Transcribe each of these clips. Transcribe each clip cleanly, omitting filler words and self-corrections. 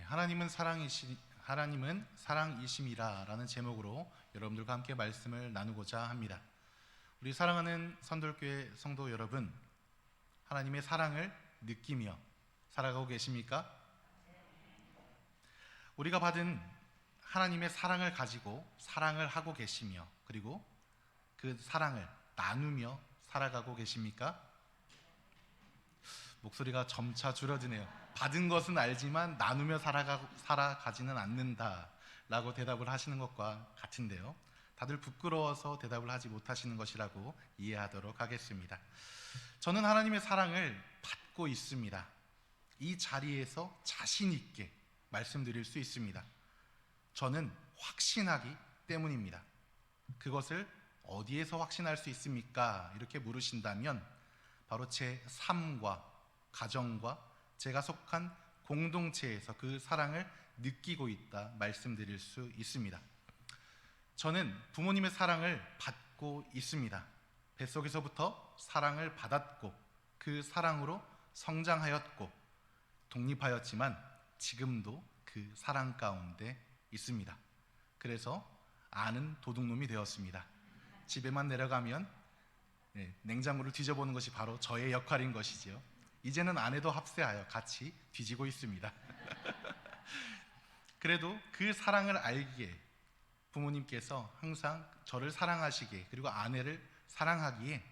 하나님은 사랑이심이라라는 제목으로 여러분들과 함께 말씀을 나누고자 합니다. 우리 사랑하는 선돌교회 성도 여러분, 하나님의 사랑을 느끼며 살아가고 계십니까? 우리가 받은 하나님의 사랑을 가지고 사랑을 하고 계시며, 그리고 그 사랑을 나누며 살아가고 계십니까? 목소리가 점차 줄어드네요. 받은 것은 알지만 나누며 살아가지는 않는다 라고 대답을 하시는 것과 같은데요, 다들 부끄러워서 대답을 하지 못하시는 것이라고 이해하도록 하겠습니다. 저는 하나님의 사랑을 받고 있습니다. 이 자리에서 자신 있게 말씀드릴 수 있습니다. 저는 확신하기 때문입니다. 그것을 어디에서 확신할 수 있습니까? 이렇게 물으신다면 바로 제 삶과 가정과 제가 속한 공동체에서 그 사랑을 느끼고 있다 말씀드릴 수 있습니다. 저는 부모님의 사랑을 받고 있습니다. 뱃속에서부터 사랑을 받았고 그 사랑으로 성장하였고 독립하였지만 지금도 그 사랑 가운데 있습니다. 그래서 아는 도둑놈이 되었습니다. 집에만 내려가면 냉장고를 뒤져보는 것이 바로 저의 역할인 것이지요. 이제는 아내도 합세하여 같이 뒤지고 있습니다. 그래도 그 사랑을 알기에 부모님께서 항상 저를 사랑하시기에, 그리고 아내를 사랑하기에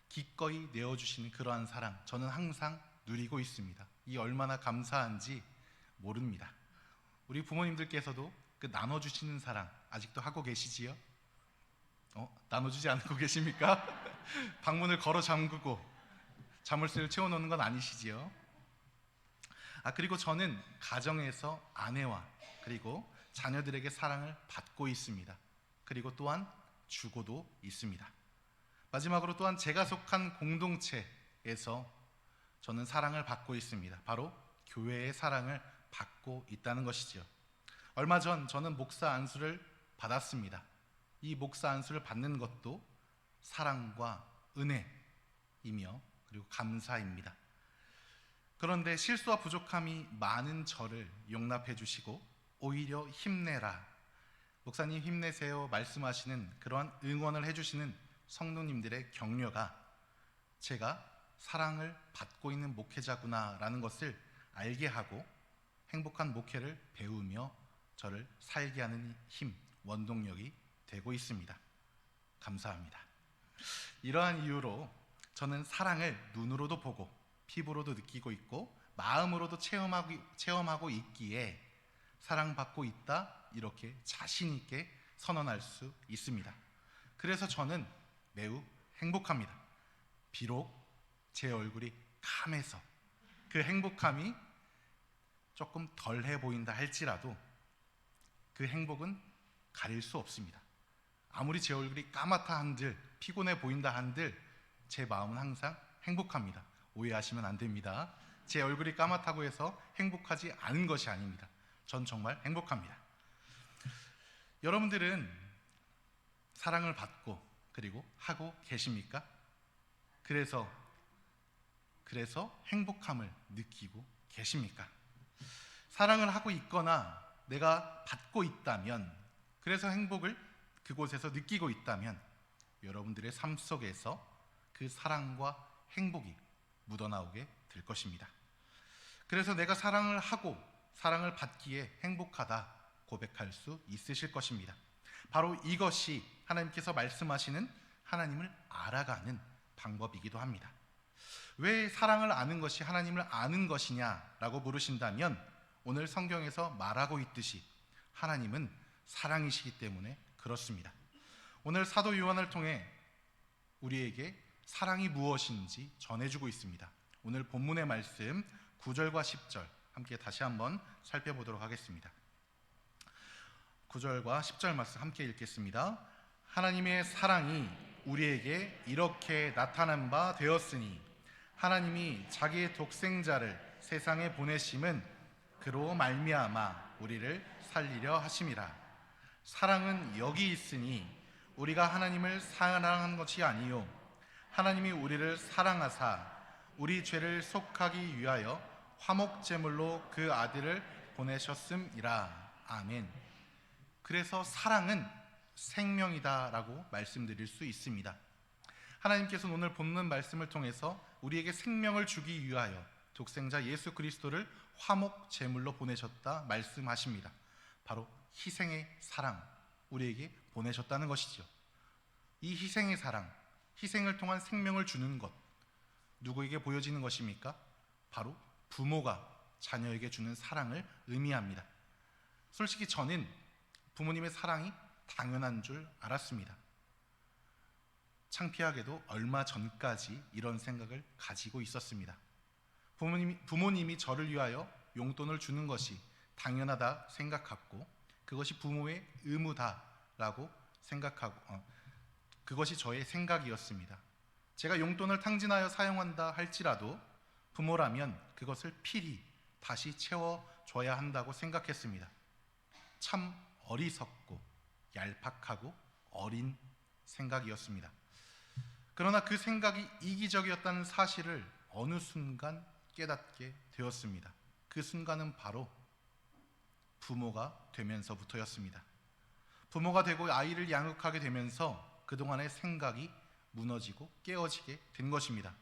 기꺼이 내어주시는 그러한 사랑, 저는 항상 누리고 있습니다. 이 얼마나 감사한지 모릅니다. 우리 부모님들께서도 그 나눠주시는 사랑 아직도 하고 계시지요? 나눠주지 않고 계십니까? 방문을 걸어 잠그고 자물쇠를 채워놓는 건 아니시지요? 그리고 저는 가정에서 아내와 그리고 자녀들에게 사랑을 받고 있습니다. 그리고 또한 주고도 있습니다. 마지막으로 또한 제가 속한 공동체에서 저는 사랑을 받고 있습니다. 바로 교회의 사랑을 받고 있다는 것이지요. 얼마 전 저는 목사 안수를 받았습니다. 이 목사 안수를 받는 것도 사랑과 은혜이며 그리고 감사입니다. 그런데 실수와 부족함이 많은 저를 용납해 주시고 오히려 힘내라, 목사님 힘내세요 말씀하시는 그러한 응원을 해주시는 성도님들의 격려가 제가 사랑을 받고 있는 목회자구나 라는 것을 알게 하고 행복한 목회를 배우며 저를 살게 하는 힘, 원동력이 되고 있습니다. 감사합니다. 이러한 이유로 저는 사랑을 눈으로도 보고 피부로도 느끼고 있고 마음으로도 체험하고 있기에 사랑받고 있다, 이렇게 자신 있게 선언할 수 있습니다. 그래서 저는 매우 행복합니다. 비록 제 얼굴이 감해서 그 행복함이 조금 덜해 보인다 할지라도 그 행복은 가릴 수 없습니다. 아무리 제 얼굴이 까맣다 한들 피곤해 보인다 한들 제 마음은 항상 행복합니다. 오해하시면 안 됩니다. 제 얼굴이 까맣다고 해서 행복하지 않은 것이 아닙니다. 전 정말 행복합니다. 여러분들은 사랑을 받고 그리고 하고 계십니까? 그래서 행복함을 느끼고 계십니까? 사랑을 하고 있거나 내가 받고 있다면, 그래서 행복을 그곳에서 느끼고 있다면 여러분들의 삶 속에서 그 사랑과 행복이 묻어나오게 될 것입니다. 그래서 내가 사랑을 하고 사랑을 받기에 행복하다 고백할 수 있으실 것입니다. 바로 이것이 하나님께서 말씀하시는 하나님을 알아가는 방법이기도 합니다. 왜 사랑을 아는 것이 하나님을 아는 것이냐라고 물으신다면 오늘 성경에서 말하고 있듯이 하나님은 사랑이시기 때문에 그렇습니다. 오늘 사도 요한을 통해 우리에게 사랑이 무엇인지 전해주고 있습니다. 오늘 본문의 말씀 9절과 10절 함께 다시 한번 살펴보도록 하겠습니다. 9절과 10절 말씀 함께 읽겠습니다. 하나님의 사랑이 우리에게 이렇게 나타난 바 되었으니 하나님이 자기의 독생자를 세상에 보내심은 그로 말미암아 우리를 살리려 하심이라. 사랑은 여기 있으니 우리가 하나님을 사랑한 것이 아니요 하나님이 우리를 사랑하사 우리 죄를 속하기 위하여 화목제물로 그 아들을 보내셨음이라. 아멘. 그래서 사랑은 생명이다라고 말씀드릴 수 있습니다. 하나님께서는 오늘 본문 말씀을 통해서 우리에게 생명을 주기 위하여 독생자 예수 그리스도를 화목 제물로 보내셨다 말씀하십니다. 바로 희생의 사랑, 우리에게 보내셨다는 것이죠. 이 희생의 사랑, 희생을 통한 생명을 주는 것, 누구에게 보여지는 것입니까? 바로 부모가 자녀에게 주는 사랑을 의미합니다. 솔직히 저는 부모님의 사랑이 당연한 줄 알았습니다. 창피하게도 얼마 전까지 이런 생각을 가지고 있었습니다. 부모님이 저를 위하여 용돈을 주는 것이 당연하다 생각했고, 그것이 부모의 의무다라고 생각하고, 그것이 저의 생각이었습니다. 제가 용돈을 탕진하여 사용한다 할지라도 부모라면 그것을 필히 다시 채워줘야 한다고 생각했습니다. 참 어리석고 얄팍하고 어린 생각이었습니다. 그러나 그 생각이 이기적이었다는 사실을 어느 순간 깨닫게 되었습니다. 그 순간은 바로 부모가 되면서부터였습니다. 부모가 되고 아이를 양육하게 되면서 그동안의 생각이 무너지고 깨어지게 된 것입니다.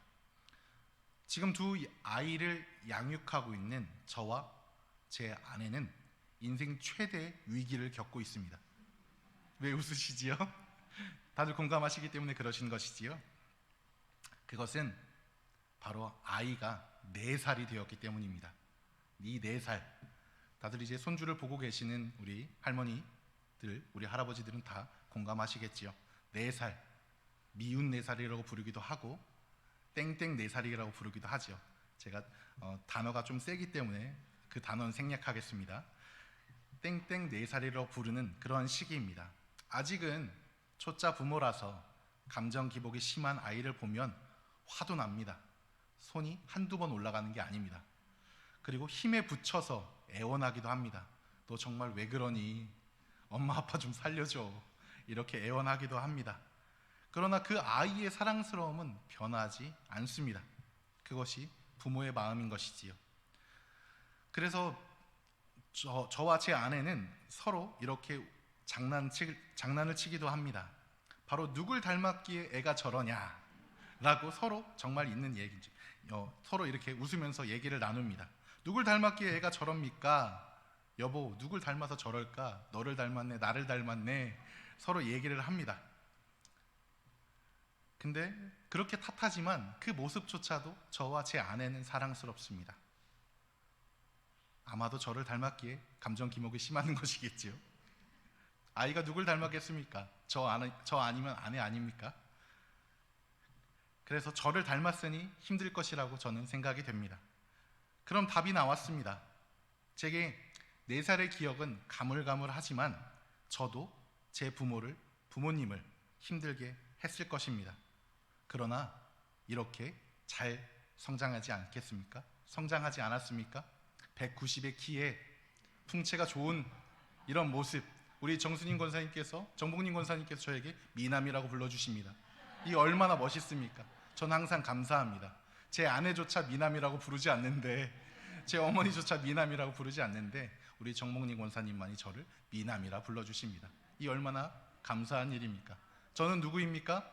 지금 두 아이를 양육하고 있는 저와 제 아내는 인생 최대 위기를 겪고 있습니다. 왜 웃으시지요? 다들 공감하시기 때문에 그러신 것이지요. 그것은 바로 아이가 4살이 되었기 때문입니다. 이 4살, 다들 이제 손주를 보고 계시는 우리 할머니들, 우리 할아버지들은 다 공감하시겠지요. 4살, 미운 4살이라고 부르기도 하고 땡땡 4살이라고 부르기도 하죠. 제가 단어가 좀 세기 때문에 그 단어는 생략하겠습니다. 땡땡 4살이라고 부르는 그러한 시기입니다. 아직은 초짜 부모라서 감정 기복이 심한 아이를 보면 화도 납니다. 손이 한두 번 올라가는 게 아닙니다. 그리고 힘에 부쳐서 애원하기도 합니다. 너 정말 왜 그러니? 엄마 아빠 좀 살려줘. 이렇게 애원하기도 합니다. 그러나 그 아이의 사랑스러움은 변하지 않습니다. 그것이 부모의 마음인 것이지요. 그래서 저와 제 아내는 서로 이렇게 장난을 치기도 합니다. 바로 누굴 닮았기에 애가 저러냐 라고 서로 정말 있는 얘기죠. 서로 이렇게 웃으면서 얘기를 나눕니다. 누굴 닮았기에 애가 저럽니까? 여보, 누굴 닮아서 저럴까? 너를 닮았네, 나를 닮았네. 서로 얘기를 합니다. 근데 그렇게 탓하지만 그 모습조차도 저와 제 아내는 사랑스럽습니다. 아마도 저를 닮았기에 감정 기복이 심한 것이겠지요. 아이가 누굴 닮았겠습니까? 저 아니면 아내 아닙니까? 그래서 저를 닮았으니 힘들 것이라고 저는 생각이 됩니다. 그럼 답이 나왔습니다. 제게 4살의 기억은 가물가물하지만 저도 제 부모님을 힘들게 했을 것입니다. 그러나 이렇게 잘 성장하지 않겠습니까? 성장하지 않았습니까? 190의 키에 풍채가 좋은 이런 모습, 우리 정봉님 권사님께서 저에게 미남이라고 불러주십니다. 이 얼마나 멋있습니까? 저는 항상 감사합니다. 제 아내조차 미남이라고 부르지 않는데, 제 어머니조차 미남이라고 부르지 않는데 우리 정봉님 권사님만이 저를 미남이라 불러주십니다. 이 얼마나 감사한 일입니까? 저는 누구입니까?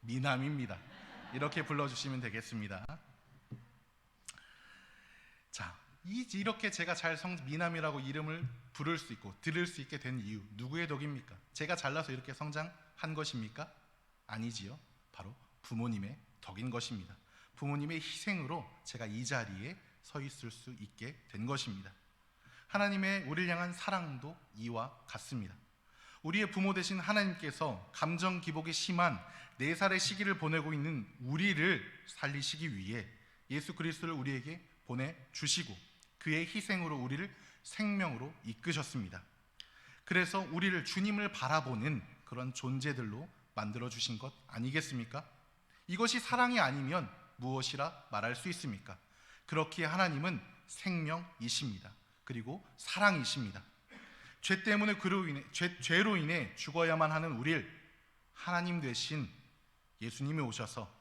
미남입니다. 이렇게 불러주시면 되겠습니다. 자, 이렇게 제가 미남이라고 이름을 부를 수 있고 들을 수 있게 된 이유, 누구의 덕입니까? 제가 잘나서 이렇게 성장한 것입니까? 아니지요. 바로 부모님의 덕인 것입니다. 부모님의 희생으로 제가 이 자리에 서 있을 수 있게 된 것입니다. 하나님의 우리를 향한 사랑도 이와 같습니다. 우리의 부모 되신 하나님께서 감정 기복이 심한 4살의 시기를 보내고 있는 우리를 살리시기 위해 예수 그리스도를 우리에게 보내주시고 그의 희생으로 우리를 생명으로 이끄셨습니다. 그래서 우리를 주님을 바라보는 그런 존재들로 만들어주신 것 아니겠습니까? 이것이 사랑이 아니면 무엇이라 말할 수 있습니까? 그렇기에 하나님은 생명이십니다. 그리고 사랑이십니다. 죄로 인해 죽어야만 하는 우리를 하나님 되신 예수님이 오셔서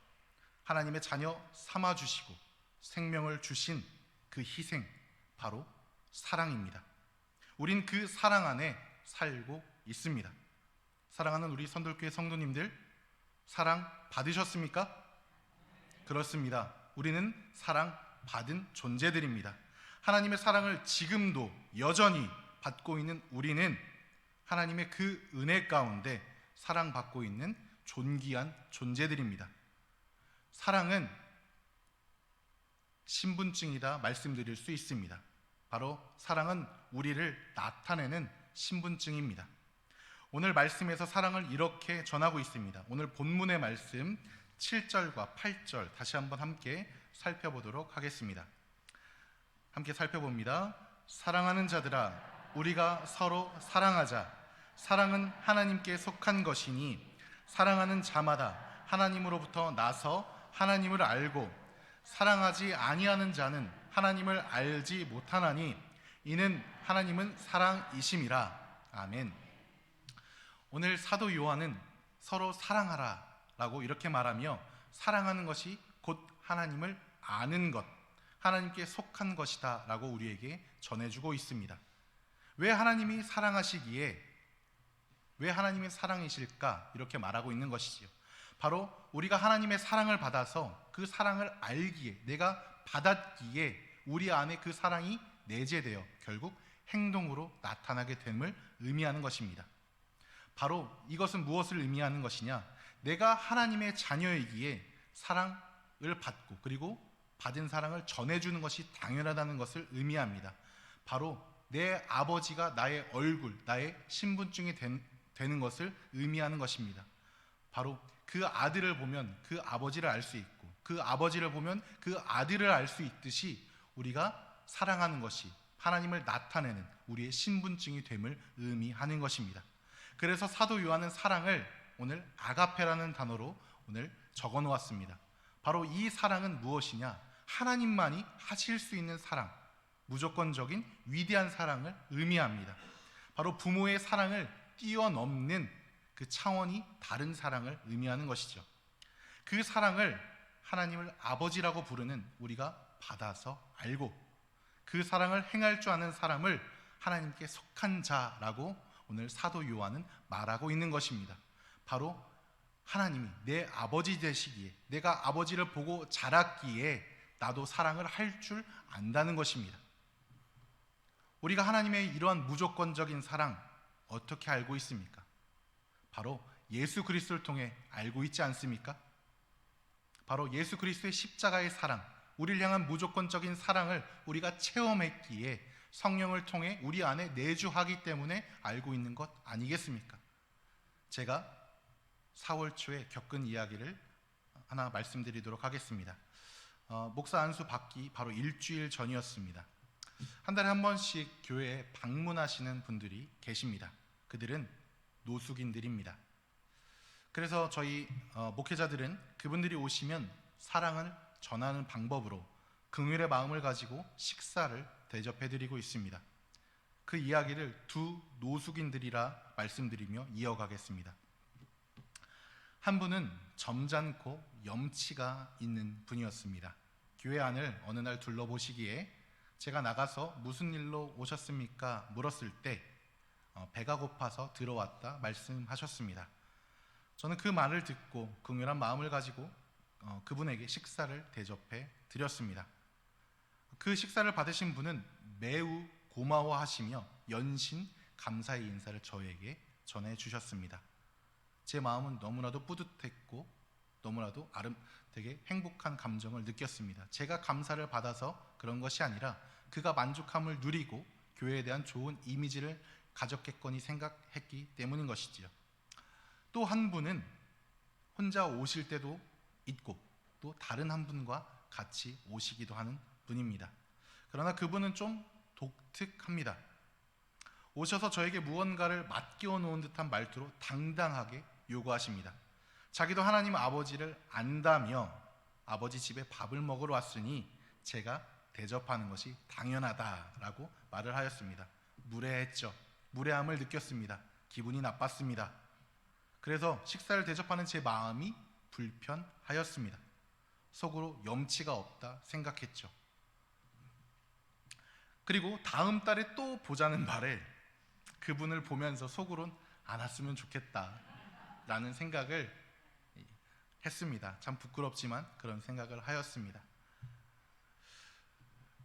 하나님의 자녀 삼아주시고 생명을 주신 그 희생, 바로 사랑입니다. 우린 그 사랑 안에 살고 있습니다. 사랑하는 우리 선돌교회 성도님들, 사랑 받으셨습니까? 그렇습니다. 우리는 사랑 받은 존재들입니다. 하나님의 사랑을 지금도 여전히 받고 있는 우리는 하나님의 그 은혜 가운데 사랑받고 있는 존귀한 존재들입니다. 사랑은 신분증이다 말씀드릴 수 있습니다. 바로 사랑은 우리를 나타내는 신분증입니다. 오늘 말씀에서 사랑을 이렇게 전하고 있습니다. 오늘 본문의 말씀 7절과 8절 다시 한번 함께 살펴보도록 하겠습니다. 함께 살펴봅니다. 사랑하는 자들아, 우리가 서로 사랑하자. 사랑은 하나님께 속한 것이니 사랑하는 자마다 하나님으로부터 나서 하나님을 알고 사랑하지 아니하는 자는 하나님을 알지 못하나니 이는 하나님은 사랑이심이라. 아멘. 오늘 사도 요한은 서로 사랑하라 라고 이렇게 말하며 사랑하는 것이 곧 하나님을 아는 것, 하나님께 속한 것이다 라고 우리에게 전해주고 있습니다. 왜 하나님이 사랑하시기에 왜 하나님의 사랑이실까 이렇게 말하고 있는 것이지요. 바로 우리가 하나님의 사랑을 받아서 그 사랑을 알기에, 내가 받았기에 우리 안에 그 사랑이 내재되어 결국 행동으로 나타나게 됨을 의미하는 것입니다. 바로 이것은 무엇을 의미하는 것이냐? 내가 하나님의 자녀이기에 사랑을 받고 그리고 받은 사랑을 전해주는 것이 당연하다는 것을 의미합니다. 바로 내 아버지가 나의 얼굴, 나의 신분증이 되는 것을 의미하는 것입니다. 바로 그 아들을 보면 그 아버지를 알 수 있고 그 아버지를 보면 그 아들을 알 수 있듯이 우리가 사랑하는 것이 하나님을 나타내는 우리의 신분증이 됨을 의미하는 것입니다. 그래서 사도 요한은 사랑을 오늘 아가페라는 단어로 오늘 적어 놓았습니다. 바로 이 사랑은 무엇이냐? 하나님만이 하실 수 있는 사랑, 무조건적인 위대한 사랑을 의미합니다. 바로 부모의 사랑을 뛰어넘는 그 차원이 다른 사랑을 의미하는 것이죠. 그 사랑을 하나님을 아버지라고 부르는 우리가 받아서 알고 그 사랑을 행할 줄 아는 사람을 하나님께 속한 자라고 오늘 사도 요한은 말하고 있는 것입니다. 바로 하나님이 내 아버지 되시기에, 내가 아버지를 보고 자랐기에 나도 사랑을 할 줄 안다는 것입니다. 우리가 하나님의 이러한 무조건적인 사랑 어떻게 알고 있습니까? 바로 예수 그리스도를 통해 알고 있지 않습니까? 바로 예수 그리스도의 십자가의 사랑, 우리를 향한 무조건적인 사랑을 우리가 체험했기에 성령을 통해 우리 안에 내주하기 때문에 알고 있는 것 아니겠습니까? 제가 4월 초에 겪은 이야기를 하나 말씀드리도록 하겠습니다. 목사 안수 받기 바로 일주일 전이었습니다. 한 달에 한 번씩 교회에 방문하시는 분들이 계십니다. 그들은 노숙인들입니다. 그래서 저희 목회자들은 그분들이 오시면 사랑을 전하는 방법으로 긍휼의 마음을 가지고 식사를 대접해드리고 있습니다. 그 이야기를 두 노숙인들이라 말씀드리며 이어가겠습니다. 한 분은 점잖고 염치가 있는 분이었습니다. 교회 안을 어느 날 둘러보시기에 제가 나가서 무슨 일로 오셨습니까? 물었을 때 배가 고파서 들어왔다 말씀하셨습니다. 저는 그 말을 듣고 긍휼한 마음을 가지고 그분에게 식사를 대접해 드렸습니다. 그 식사를 받으신 분은 매우 고마워하시며 연신 감사의 인사를 저에게 전해주셨습니다. 제 마음은 너무나도 뿌듯했고 너무나도 되게 행복한 감정을 느꼈습니다. 제가 감사를 받아서 그런 것이 아니라 그가 만족함을 누리고 교회에 대한 좋은 이미지를 가졌겠거니 생각했기 때문인 것이지요. 또 한 분은 혼자 오실 때도 있고 또 다른 한 분과 같이 오시기도 하는 분입니다. 그러나 그분은 좀 독특합니다. 오셔서 저에게 무언가를 맡겨 놓은 듯한 말투로 당당하게 요구하십니다. 자기도 하나님 아버지를 안다며 아버지 집에 밥을 먹으러 왔으니 제가 대접하는 것이 당연하다라고 말을 하였습니다. 무례했죠. 무례함을 느꼈습니다. 기분이 나빴습니다. 그래서 식사를 대접하는 제 마음이 불편하였습니다. 속으로 염치가 없다 생각했죠. 그리고 다음 달에 또 보자는 말에 그분을 보면서 속으론 안 왔으면 좋겠다 라는 생각을 했습니다. 참 부끄럽지만 그런 생각을 하였습니다.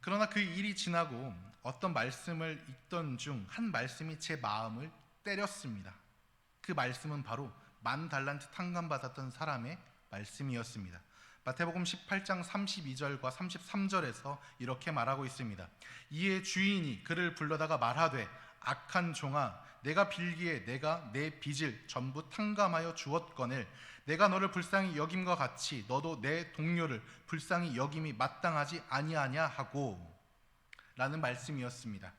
그러나 그 일이 지나고 어떤 말씀을 읽던 중 한 말씀이 제 마음을 때렸습니다. 그 말씀은 바로 10,000달란트 탕감받았던 사람의 말씀이었습니다. 마태복음 18장 32절과 33절에서 이렇게 말하고 있습니다. 이에 주인이 그를 불러다가 말하되 악한 종아, 내가 빌기에 내가 내 빚을 전부 탕감하여 주었거늘 내가 너를 불쌍히 여김과 같이 너도 내 동료를 불쌍히 여김이 마땅하지 아니하냐 하고 라는 말씀이었습니다.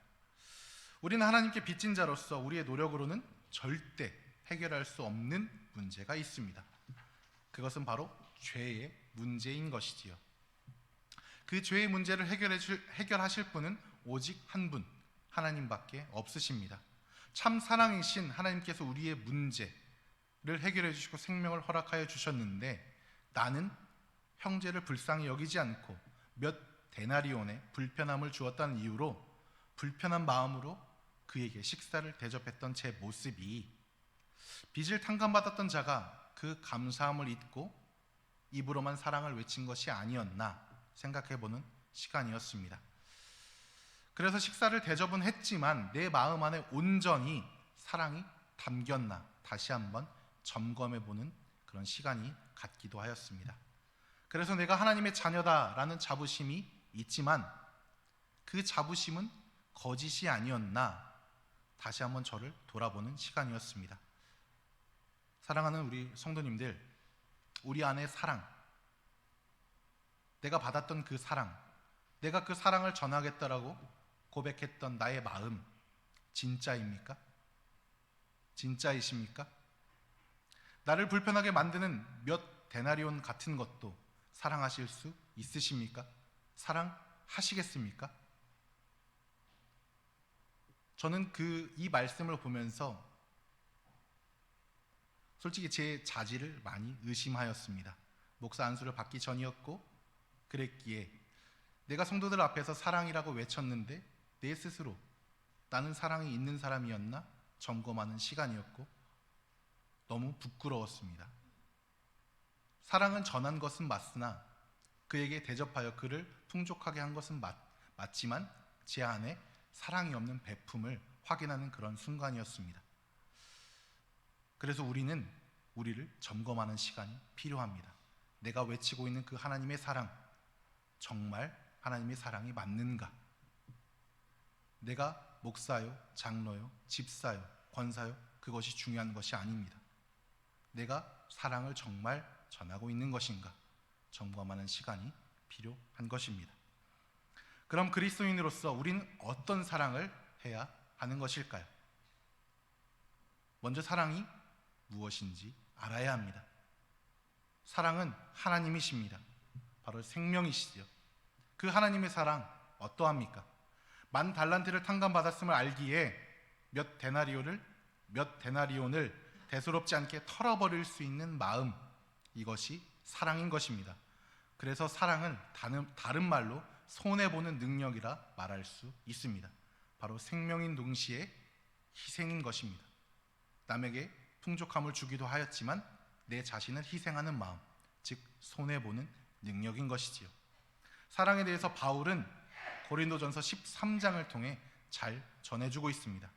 우리는 하나님께 빚진 자로서 우리의 노력으로는 절대 해결할 수 없는 문제가 있습니다. 그것은 바로 죄의 문제인 것이지요. 그 죄의 문제를 해결하실 분은 오직 한 분, 하나님밖에 없으십니다. 참 사랑이신 하나님께서 우리의 문제를 해결해 주시고 생명을 허락하여 주셨는데 나는 형제를 불쌍히 여기지 않고 몇 데나리온의 불편함을 주었다는 이유로 불편한 마음으로 그에게 식사를 대접했던 제 모습이 빚을 탕감받았던 자가 그 감사함을 잊고 입으로만 사랑을 외친 것이 아니었나 생각해보는 시간이었습니다. 그래서 식사를 대접은 했지만 내 마음 안에 온전히 사랑이 담겼나 다시 한번 점검해보는 그런 시간이 갖기도 하였습니다. 그래서 내가 하나님의 자녀다라는 자부심이 있지만 그 자부심은 거짓이 아니었나 다시 한번 저를 돌아보는 시간이었습니다. 사랑하는 우리 성도님들, 우리 안의 사랑, 내가 받았던 그 사랑, 내가 그 사랑을 전하겠다라고 고백했던 나의 마음 진짜입니까? 진짜이십니까? 나를 불편하게 만드는 몇 데나리온 같은 것도 사랑하실 수 있으십니까? 사랑하시겠습니까? 저는 이 말씀을 보면서 솔직히 제 자질을 많이 의심하였습니다. 목사 안수를 받기 전이었고 그랬기에 내가 성도들 앞에서 사랑이라고 외쳤는데 내 스스로 나는 사랑이 있는 사람이었나 점검하는 시간이었고 너무 부끄러웠습니다. 사랑은 전한 것은 맞으나 그에게 대접하여 그를 풍족하게 한 것은 맞지만 제 안에 사랑이 없는 베품을 확인하는 그런 순간이었습니다. 그래서 우리는 우리를 점검하는 시간이 필요합니다. 내가 외치고 있는 그 하나님의 사랑, 정말 하나님의 사랑이 맞는가? 내가 목사요, 장로요, 집사요, 권사요, 그것이 중요한 것이 아닙니다. 내가 사랑을 정말 전하고 있는 것인가? 점검하는 시간이 필요한 것입니다. 그럼 그리스도인으로서 우리는 어떤 사랑을 해야 하는 것일까요? 먼저 사랑이 무엇인지 알아야 합니다. 사랑은 하나님이십니다. 바로 생명이시죠. 그 하나님의 사랑 어떠합니까? 10,000달란트를 탕감받았음을 알기에 몇 데나리온을 대수롭지 않게 털어버릴 수 있는 마음, 이것이 사랑인 것입니다. 그래서 사랑은 다른 말로 손해보는 능력이라 말할 수 있습니다. 바로 생명인 동시에 희생인 것입니다. 남에게 풍족함을 주기도 하였지만 내 자신을 희생하는 마음, 즉 손해보는 능력인 것이지요. 사랑에 대해서 바울은 고린도전서 13장을 통해 잘 전해주고 있습니다.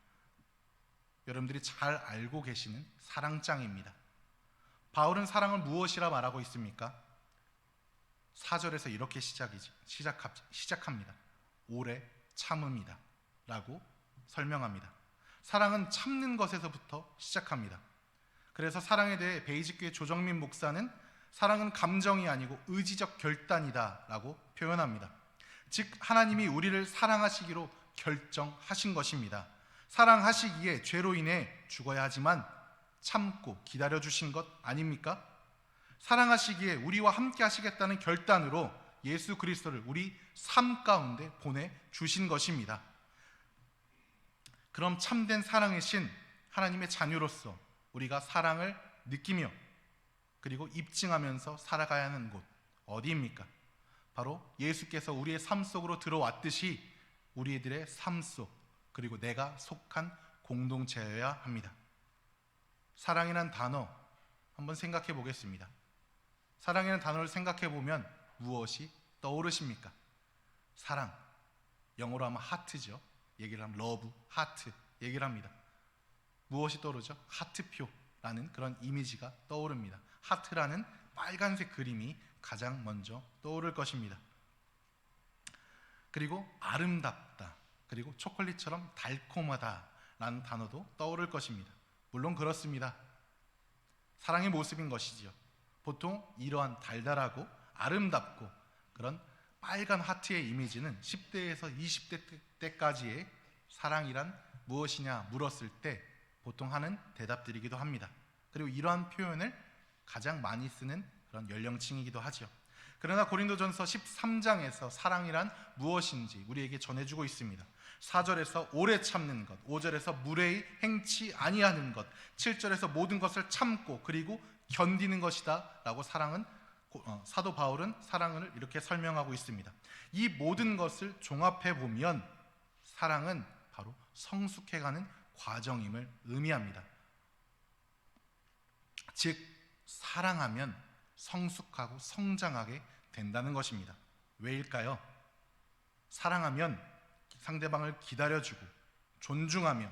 여러분들이 잘 알고 계시는 사랑장입니다. 바울은 사랑을 무엇이라 말하고 있습니까? 4절에서 이렇게 시작합니다. 오래 참음이다 라고 설명합니다. 사랑은 참는 것에서부터 시작합니다. 그래서 사랑에 대해 베이직교회 조정민 목사는 사랑은 감정이 아니고 의지적 결단이다 라고 표현합니다. 즉 하나님이 우리를 사랑하시기로 결정하신 것입니다. 사랑하시기에 죄로 인해 죽어야 하지만 참고 기다려주신 것 아닙니까? 사랑하시기에 우리와 함께 하시겠다는 결단으로 예수 그리스도를 우리 삶 가운데 보내주신 것입니다. 그럼 참된 사랑의 신 하나님의 자녀로서 우리가 사랑을 느끼며 그리고 입증하면서 살아가야 하는 곳 어디입니까? 바로 예수께서 우리의 삶 속으로 들어왔듯이 우리들의 삶 속, 그리고 내가 속한 공동체여야 합니다. 사랑이란 단어 한번 생각해 보겠습니다. 사랑이라는 단어를 생각해 보면 무엇이 떠오르십니까? 사랑, 영어로 하면 하트죠. 얘기를 하면 러브, 하트 얘기를 합니다. 무엇이 떠오르죠? 하트표라는 그런 이미지가 떠오릅니다. 하트라는 빨간색 그림이 가장 먼저 떠오를 것입니다. 그리고 아름답다, 그리고 초콜릿처럼 달콤하다라는 단어도 떠오를 것입니다. 물론 그렇습니다. 사랑의 모습인 것이지요. 보통 이러한 달달하고 아름답고 그런 빨간 하트의 이미지는 10대에서 20대 때까지의 사랑이란 무엇이냐 물었을 때 보통 하는 대답들이기도 합니다. 그리고 이러한 표현을 가장 많이 쓰는 그런 연령층이기도 하죠. 그러나 고린도전서 13장에서 사랑이란 무엇인지 우리에게 전해주고 있습니다. 4절에서 오래 참는 것, 5절에서 무례히 행치 아니하는 것, 7절에서 모든 것을 참고 그리고 견디는 것이다 라고 사도 바울은 사랑을 이렇게 설명하고 있습니다. 이 모든 것을 종합해 보면 사랑은 바로 성숙해가는 과정임을 의미합니다. 즉 사랑하면 성숙하고 성장하게 된다는 것입니다. 왜일까요? 사랑하면 상대방을 기다려주고 존중하며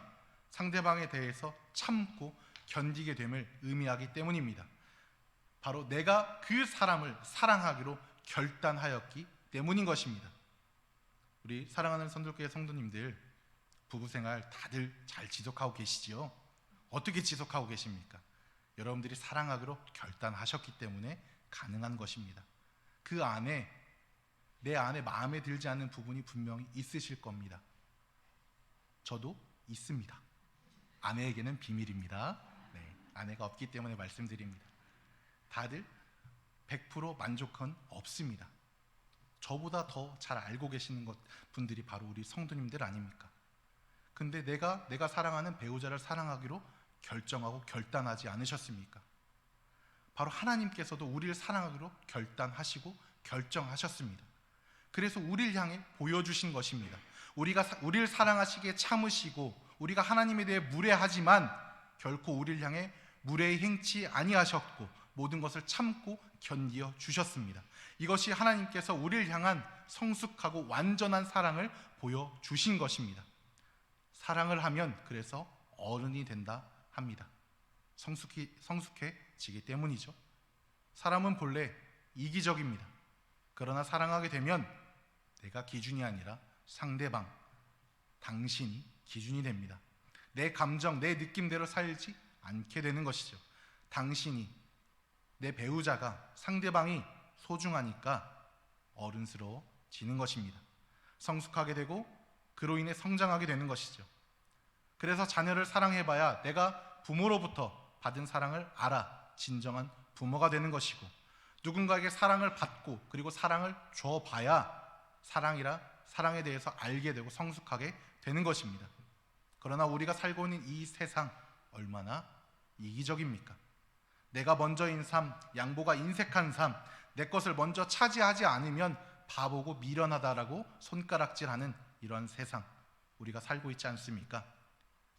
상대방에 대해서 참고 견디게 됨을 의미하기 때문입니다. 바로 내가 그 사람을 사랑하기로 결단하였기 때문인 것입니다. 우리 사랑하는 선들교회 성도님들, 부부생활 다들 잘 지속하고 계시지요? 어떻게 지속하고 계십니까? 여러분들이 사랑하기로 결단하셨기 때문에 가능한 것입니다. 그 안에 내 안에 마음에 들지 않는 부분이 분명히 있으실 겁니다. 저도 있습니다. 아내에게는 비밀입니다. 네, 아내가 없기 때문에 말씀드립니다. 다들 100% 만족은 없습니다. 저보다 더 잘 알고 계시는 분들이 바로 우리 성도님들 아닙니까? 근데 내가 사랑하는 배우자를 사랑하기로 결정하고 결단하지 않으셨습니까? 바로 하나님께서도 우리를 사랑하기로 결단하시고 결정하셨습니다. 그래서 우리를 향해 보여주신 것입니다. 우리를 사랑하시기에 참으시고 우리가 하나님에 대해 무례하지만 결코 우리를 향해 무례히 행치 아니하셨고 모든 것을 참고 견디어 주셨습니다. 이것이 하나님께서 우리를 향한 성숙하고 완전한 사랑을 보여주신 것입니다. 사랑을 하면 그래서 어른이 된다 합니다. 성숙해지기 때문이죠. 사람은 본래 이기적입니다. 그러나 사랑하게 되면 내가 기준이 아니라 상대방, 당신이 기준이 됩니다. 내 감정, 내 느낌대로 살지 않게 되는 것이죠. 당신이, 내 배우자가, 상대방이 소중하니까 어른스러워지는 것입니다. 성숙하게 되고 그로 인해 성장하게 되는 것이죠. 그래서 자녀를 사랑해봐야 내가 부모로부터 받은 사랑을 알아 진정한 부모가 되는 것이고, 누군가에게 사랑을 받고 그리고 사랑을 줘봐야 사랑에 대해서 알게 되고 성숙하게 되는 것입니다. 그러나 우리가 살고 있는 이 세상 얼마나 이기적입니까? 내가 먼저인 삶, 양보가 인색한 삶, 내 것을 먼저 차지하지 않으면 바보고 미련하다라고 손가락질하는 이런 세상 우리가 살고 있지 않습니까?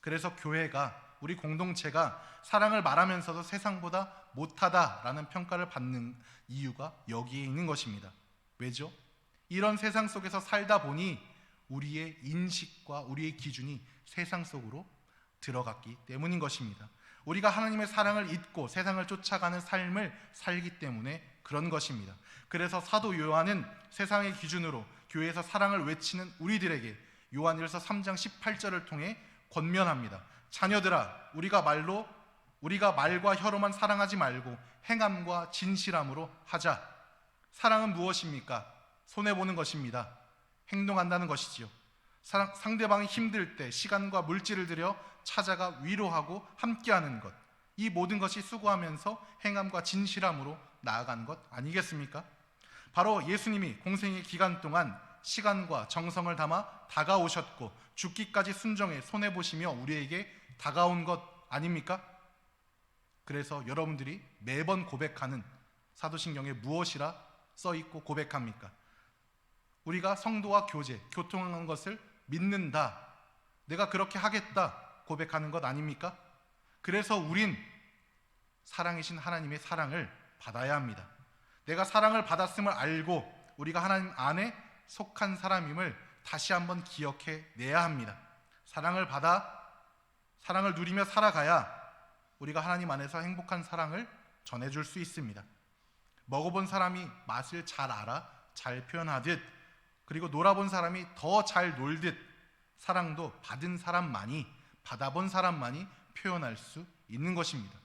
그래서 교회가, 우리 공동체가 사랑을 말하면서도 세상보다 못하다라는 평가를 받는 이유가 여기에 있는 것입니다. 왜죠? 이런 세상 속에서 살다 보니 우리의 인식과 우리의 기준이 세상 속으로 들어갔기 때문인 것입니다. 우리가 하나님의 사랑을 잊고 세상을 쫓아가는 삶을 살기 때문에 그런 것입니다. 그래서 사도 요한은 세상의 기준으로 교회에서 사랑을 외치는 우리들에게 요한일서 3장 18절을 통해 권면합니다. 자녀들아, 우리가 말과 혀로만 사랑하지 말고 행함과 진실함으로 하자. 사랑은 무엇입니까? 손해보는 것입니다. 행동한다는 것이지요. 상대방이 힘들 때 시간과 물질을 들여 찾아가 위로하고 함께하는 것, 이 모든 것이 수고하면서 행함과 진실함으로 나아가는 것 아니겠습니까? 바로 예수님이 공생의 기간 동안 시간과 정성을 담아 다가오셨고 죽기까지 순종해 손해보시며 우리에게 다가온 것 아닙니까? 그래서 여러분들이 매번 고백하는 사도신경에 무엇이라 써있고 고백합니까? 우리가 성도와 교제, 교통하는 것을 믿는다, 내가 그렇게 하겠다 고백하는 것 아닙니까? 그래서 우린 사랑이신 하나님의 사랑을 받아야 합니다. 내가 사랑을 받았음을 알고 우리가 하나님 안에 속한 사람임을 다시 한번 기억해 내야 합니다. 사랑을 받아 사랑을 누리며 살아가야 우리가 하나님 안에서 행복한 사랑을 전해줄 수 있습니다. 먹어본 사람이 맛을 잘 알아 잘 표현하듯, 그리고 놀아본 사람이 더 잘 놀듯, 사랑도 받은 사람만이, 받아본 사람만이 표현할 수 있는 것입니다.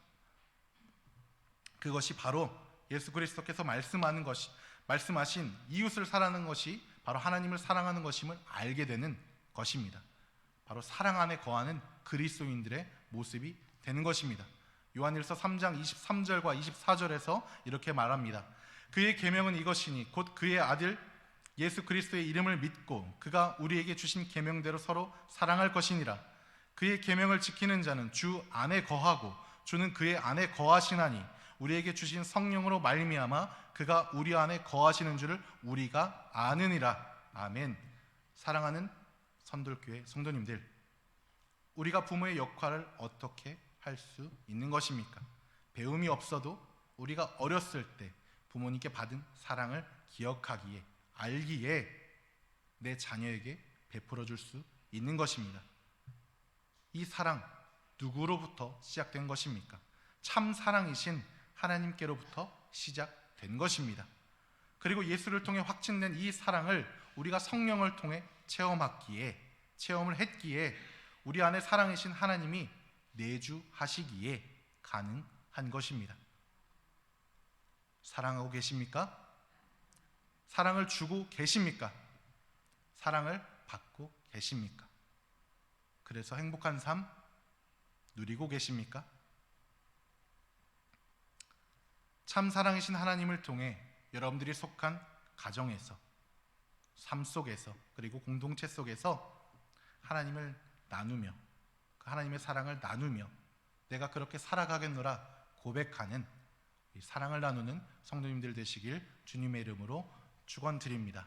그것이 바로 예수 그리스도께서 말씀하신 이웃을 사랑하는 것이 바로 하나님을 사랑하는 것임을 알게 되는 것입니다. 바로 사랑 안에 거하는 그리스도인들의 모습이 되는 것입니다. 요한일서 3장 23절과 24절에서 이렇게 말합니다. 그의 계명은 이것이니 곧 그의 아들 예수 그리스도의 이름을 믿고 그가 우리에게 주신 계명대로 서로 사랑할 것이니라. 그의 계명을 지키는 자는 주 안에 거하고 주는 그의 안에 거하시나니 우리에게 주신 성령으로 말미암아 그가 우리 안에 거하시는 줄을 우리가 아느니라. 아멘. 사랑하는 선돌교회 성도님들, 우리가 부모의 역할을 어떻게 할 수 있는 것입니까? 배움이 없어도 우리가 어렸을 때 부모님께 받은 사랑을 기억하기에, 알기에 내 자녀에게 베풀어 줄 수 있는 것입니다. 이 사랑 누구로부터 시작된 것입니까? 참 사랑이신 하나님께로부터 시작된 것입니다. 그리고 예수를 통해 확증된 이 사랑을 우리가 성령을 통해 체험을 했기에 우리 안에 사랑이신 하나님이 내주하시기에 가능한 것입니다. 사랑하고 계십니까? 사랑을 주고 계십니까? 사랑을 받고 계십니까? 그래서 행복한 삶 누리고 계십니까? 참 사랑이신 하나님을 통해 여러분들이 속한 가정에서, 삶 속에서, 그리고 공동체 속에서 하나님을 나누며, 하나님의 사랑을 나누며 내가 그렇게 살아가겠노라 고백하는 이 사랑을 나누는 성도님들 되시길 주님의 이름으로 축원드립니다.